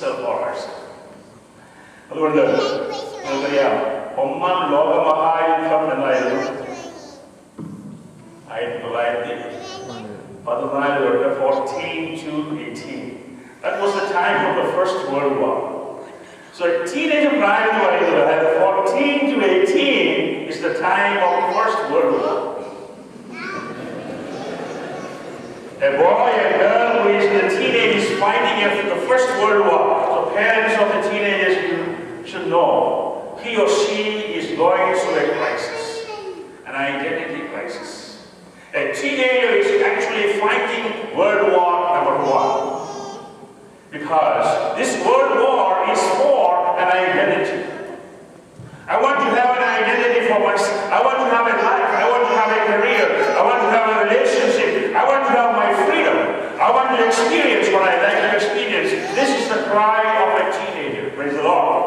itself or herself. അതുകൊണ്ട് നമുക്കറിയാം, ഒന്നാം ലോകമഹായുദ്ധം എന്നായിരുന്നു 1914 to 18. That was the time of the First World War. So a teenager prior to 14 to 18 is the time of the First World War. A boy and girl who is in the teenage is fighting after the First World War. So parents of the teenagers should know he or she is going through a crisis, an identity crisis. A teenager is actually fighting World War number 1. Because this World War is for an identity. I want to have an identity for myself. I want to have a life. I want to have a career. I want to have a relationship. I want to have my freedom. I want to experience what I like to experience. This is the cry of a teenager. Praise the Lord.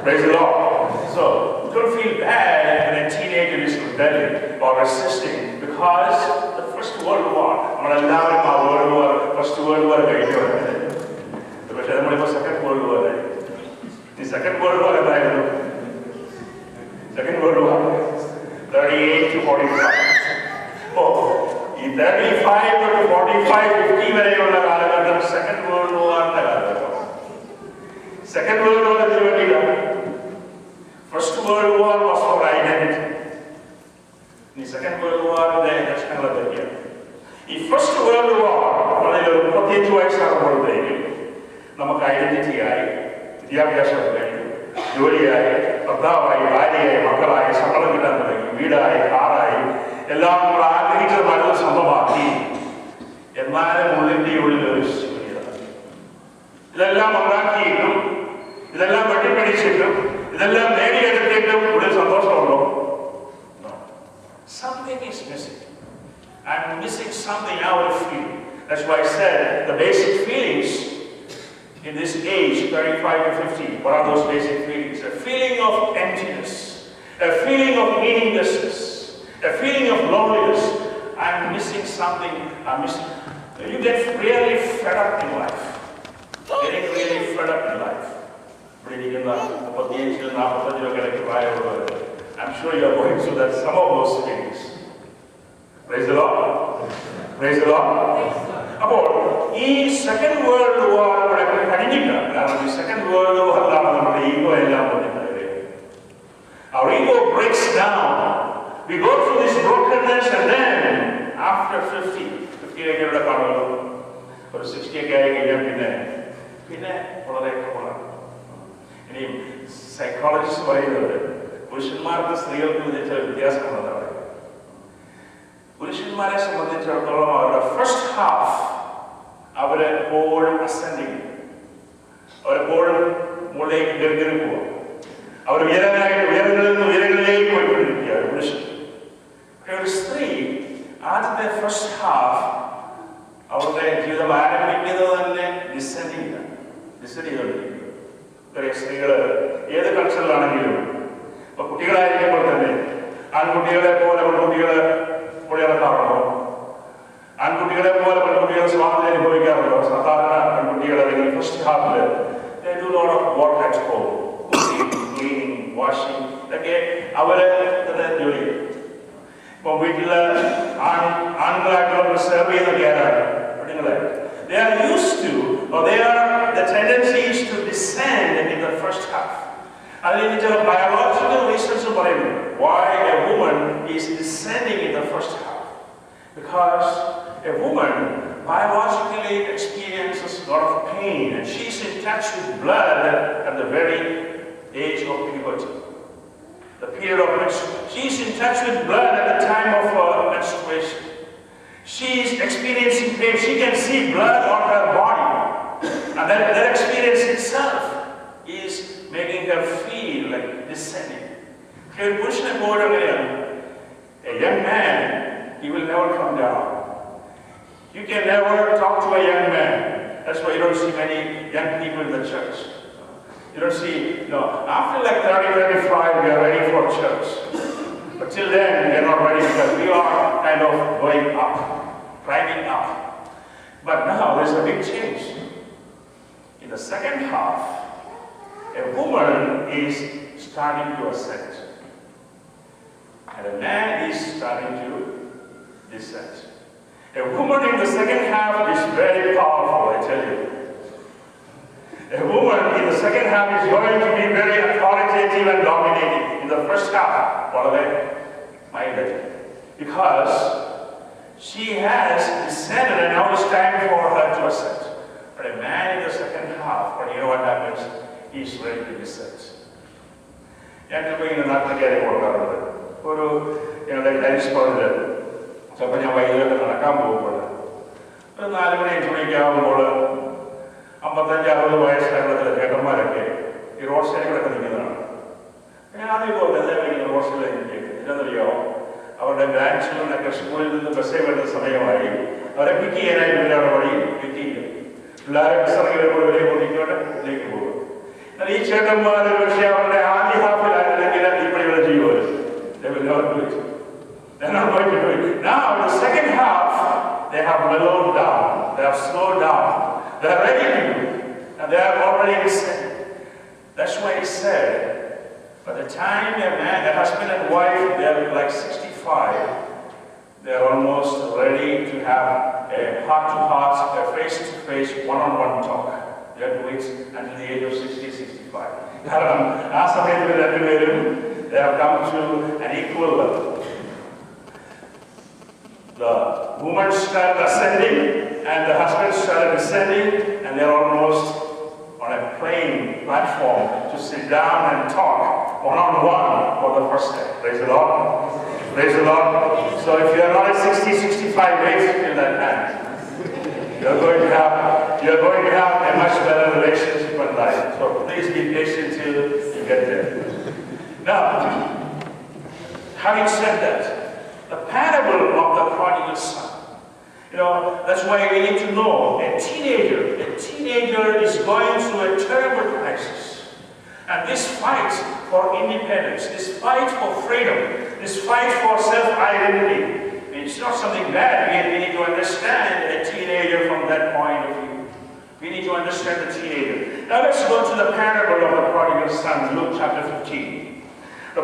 Praise the Lord. So, don't feel bad when a teenager is rebelling or resisting, because the First World War, World War, First World War, Second World War. The Second World War, Second World War, 38 to 45. Oh, in 35 to 45, 50 വരെയുള്ള കാലഘട്ടം Second World War കാലഘട്ടം. Second World War First World War was for identity. The Second World War the First World War, പ്രത്യേകിച്ച് വയസ്സാകുമ്പോഴത്തേക്കും നമുക്ക് ഐഡന്റിറ്റിയായി, വിദ്യാഭ്യാസം കഴിഞ്ഞു, ജോലിയായി, ഭർത്താവായി, ഭാര്യയായി, മക്കളായി, ശമ്പളം കിട്ടാൻ തുടങ്ങി, വീടായി, കാറായി, എല്ലാം നമ്മൾ ആഗ്രഹിച്ചത് പലതും സ്വന്തമാക്കി. എന്നാലും ഉള്ളിൻ്റെ ഉള്ളിൽ ഒരു ശൂന്യത. ഇതെല്ലാം ഉണ്ടാക്കിയിട്ടും, ഇതെല്ലാം വെട്ടിപ്പിടിച്ചിട്ടും, ഇതെല്ലാം നേടിയെടുത്തിട്ടും ഉള്ളിൽ സന്തോഷമുണ്ടോ? Something is missing. I'm missing something I will feel. That's why I said the basic feelings in this age, 35 to 50, what are those basic feelings? A feeling of emptiness, a feeling of meaninglessness, a feeling of loneliness. I'm missing something. I'm missing. You get really fed up in life. Getting really fed up in life. I'm sure you are going through that, some of those things. Praise the Lord. Praise the Lord. അപ്പോൾ ഈ second world war ഇവിടെ കഴിഞ്ഞില്ല. കാരണം ഈ second world വാറിലാണ് നമ്മുടെ ego എല്ലാം വന്നിട്ടുള്ളത്. Our ego breaks down. We go through this brokenness, and then after 50 കഴിഞ്ഞവിടെ കാണുമല്ലോ, ഒരു 60 ഒക്കെ ആയി കഴിഞ്ഞാൽ പിന്നെ വളരെ കുറവാണ്. ഇനിയും സൈക്കോളജിസ്റ്റ് പറയുന്നത് പുരുഷന്മാർക്ക് സ്ത്രീകൾക്ക് ചില വ്യത്യാസമുണ്ടെന്ന് പറയും. പുരുഷന്മാരെ സംബന്ധിച്ചിടത്തോളം അവരുടെ ഫസ്റ്റ് ഹാഫ് അവരെപ്പോഴും അസെൻഡിങ്, അവരെപ്പോഴും മുകളിലേക്ക് കയറി പോവുക, അവർ ഉയരങ്ങളിൽ നിന്ന് ഉയരങ്ങളിലേക്ക് പോയിക്കൊണ്ടിരിക്കുക ഒരു പുരുഷൻ. ഒരു സ്ത്രീ ആദ്യത്തെ ഫസ്റ്റ് ഹാഫ് അവരുടെ ജീവിതം ആരംഭിക്കുന്നത് തന്നെ ഡിസെൻഡ് ചെയ്തുകൊണ്ടിരിക്കുക. സ്ത്രീകൾ ഏത് കൾച്ചറിലാണെങ്കിലും, ഇപ്പൊ കുട്ടികളായിരിക്കുമ്പോൾ തന്നെ ആൺകുട്ടികളെ പോലെ പെൺകുട്ടികളെ നടക്കാറുണ്ടോ? ആൺകുട്ടികളെ പോലെ പെൺകുട്ടികൾ സ്വാതന്ത്ര്യം അനുഭവിക്കാറുണ്ടോ? സാധാരണ പെൺകുട്ടികൾ അല്ലെങ്കിൽ ഫസ്റ്റ് ഹാഫില് work at home, cleaning, washing, ഇതൊക്കെ അവര് തന്നെ ജോലി ചെയ്യും. ഇപ്പൊ വീട്ടില് ആണുങ്ങളായിട്ടുള്ള സെർവ് ചെയ്യുന്നൊക്കെ ആരാണ്? പെണ്ണുങ്ങളെ. They are used to, or the tendency is to descend in the first half. അതിന് ചില ബയോളജിക്കൽ റീസൺസ് പറയുന്നു why a woman is descending in the first half. Because a woman biologically experiences a lot of pain, and she's in touch with blood at the very age of puberty. The period of menstruation. She's in touch with blood at the time of menstruation. She's experiencing pain. She can see blood on her body. And that experience itself is making her feel like descending. A young man, he will never come down. You can never talk to a young man. That's why you don't see many young people in the church. You don't see, after like 30, 35, we are ready for church. But till then, we are not ready because we are kind of going up, climbing up. But now, there's a big change. In the second half, a woman is starting to ascend, and a man is starting to descend. A woman in the second half is very powerful, I tell you. A woman in the second half is going to be very authoritative and dominating. In the first half, what are they? Minded. Because she has descended and now it's time for her to ascend. But a man in the second half, but you know what happens? He's ready to descend. ഞാൻ ഇങ്ങനെ നാട്ടിൽ കയറി കൊടുക്കാറുണ്ട്. ഒരു ഞങ്ങളുടെ tennis കോർട്ടിൽ ചിലപ്പോൾ ഞാൻ വൈകുന്നേരം നടക്കാൻ പോകുമ്പോൾ ഒരു 4 മണി 5 മണിയൊക്കെ ആകുമ്പോൾ 55-60 വയസ്സായിട്ടുള്ള ചേട്ടന്മാരൊക്കെ ഈ റോഡ് സൈഡിൽ കൂടെ നിൽക്കുന്നതാണ്. ഞാൻ ആദ്യം പോകുന്നത് റോഡ് സൈഡിൽ എന്താണെന്നറിയോ, അവരുടെ ഗ്രാൻഡ് ചിൽഡ്രനൊക്കെ സ്കൂളിൽ നിന്ന് ബസ്സേ വരുന്ന സമയമായി അവരെ പിക്ക് ചെയ്യാനായിട്ട് അവരുടെ വഴി പിക്ക് ചെയ്യും. പിള്ളേരെ ബസ്സിറങ്ങി വരുമ്പോൾ ഇവരെ കൂട്ടിക്കൊണ്ട് ഇതിലേക്ക് പോകും. എന്നാൽ ഈ ചേട്ടന്മാർ പക്ഷേ അവരുടെ ആദ്യ ഹാഫിലാണെങ്കിൽ ഇവിടെ ഇവിടെ ചെയ്യുമായിരുന്നു. Now in the second half, they have mellowed down, they have slowed down, they are ready to do, and they are already descended. That's why he said, by the time a husband and wife, they are like 65, they are almost ready to have a heart-to-heart, a face-to-face, one-on-one talk. They have to wait until the age of 60-65. They have come to an equal level. The woman started ascending and the husband started descending, and they are almost on a plain platform to sit down and talk one-on-one for the first time. Praise the Lord. Praise the Lord. So if you are not at 60-65, wait till that time. You are going to have a much better relationship in life. So please be patient till you get there. Now, having said that, the parable of the prodigal son. You know, that's why we need to know a teenager is going through a terrible crisis. And this fight for independence, this fight for freedom, this fight for self-identity, it's not something bad. We need to understand a teenager from that point of view. We need to understand the teenager. Now let's go to the parable of the prodigal son, Luke chapter 15.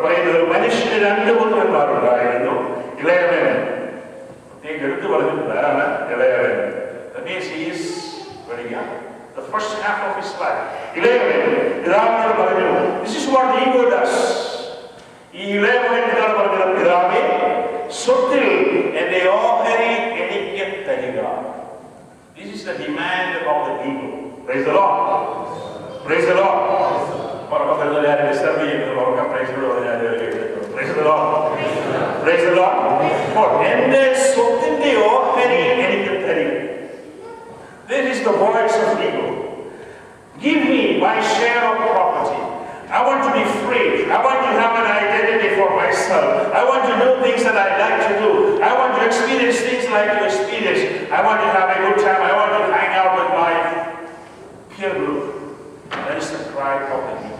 പറയുന്നത് മനുഷ്യന് 2 പുത്രന്മാരുണ്ടായിരുന്നു. ഇളയവൻ എടുത്തു പറഞ്ഞിട്ടുണ്ട് ആരാണ് ഇളയവൻ. That means he is very young, the first half of his life. ഇളയവൻ പിതാവിനോട് പറഞ്ഞു, this is what the ego does. ഈ ഇളയവൻ പിതാവ് പറഞ്ഞത്, പിതാവേ സ്വത്തിൽ എന്റെ ഓഹരി എനിക്ക് തരിക. This is the demand of the ego. Praise the Lord. Praise the Lord. Praise the Lord. Praise the Lord. This is the voice of ego. Give me my share of property. I want to be free. I want to have an identity for myself. I want to do things that I like to do. I want to experience things like you experience. I want to have a good time. I want to hang out with my peer group. That is the cry of the ego.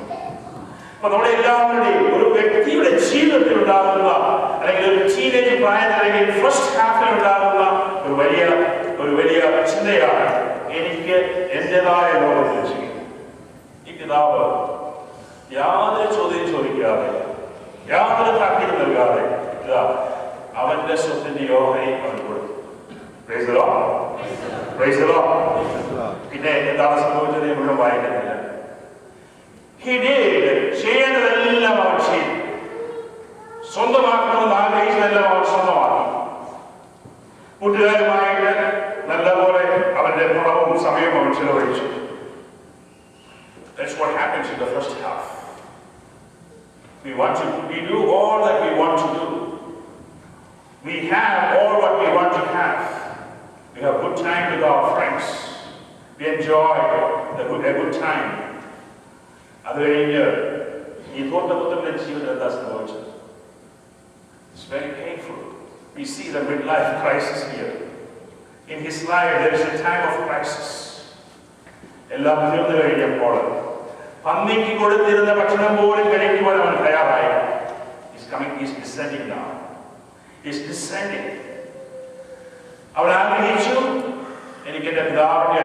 അപ്പോൾ നമ്മുടെ എല്ലാവരുടെയും ഒരു വ്യക്തിയുടെ ജീവിതത്തിൽ ഉണ്ടാകുന്ന അല്ലെങ്കിൽ ഒരു teenage പ്രായത്തിൽ അല്ലെങ്കിൽ ഫസ്റ്റ് ഹാഫിൽ ഉണ്ടാകുന്ന ഒരു വലിയ ചിന്തയാണ്, എനിക്ക് എന്റേതായ ലോകത്തിൽ ചെയ്യും. ഈ പിതാവ് യാതൊരു ചോദ്യം ചോദിക്കാതെ, യാതൊരു താക്കീത് നൽകാതെ അവന്റെ സ്വത്തിന്റെ ഓഹരി അവൻ കൊടുത്തു. Praise the Lord. Praise the Lord. പിന്നെ എന്താണ് സംഭവിച്ചത് മുഴുവൻ വായിക്കുന്നില്ല. He did. ചെയ്യേണ്ടതെല്ലാം അവൻ ചെയ്തു. സ്വന്തമാക്കണമെന്ന് ആഗ്രഹിച്ചതെല്ലാം അവൻ സ്വന്തമാക്കി. കൂട്ടുകാരുമായിട്ട് നല്ലപോലെ അവന്റെ പണവും സമയവും അവൻ ചെലവഴിച്ചു. That's what happens in the first half. We do all that we want to do. We have all what we want to have. We have good time with our friends. We enjoy a good time. അത് കഴിഞ്ഞ് ഈ തോട്ടപുത്രന്റെ ജീവിതം എന്താ സംഭവിച്ചത്? It's very painful. We see the midlife crisis here. In his life there is a time of crisis. എല്ലാം തീർന്നു കഴിഞ്ഞപ്പോൾ പന്നിക്ക് കൊടുത്തിരുന്ന ഭക്ഷണം പോലും കഴിക്കുവാൻ അവൻ തയ്യാറായി. He's descending now. He's descending. അവൻ ആഗ്രഹിച്ചു, എനിക്ക് എന്റെ പിതാവിന്റെ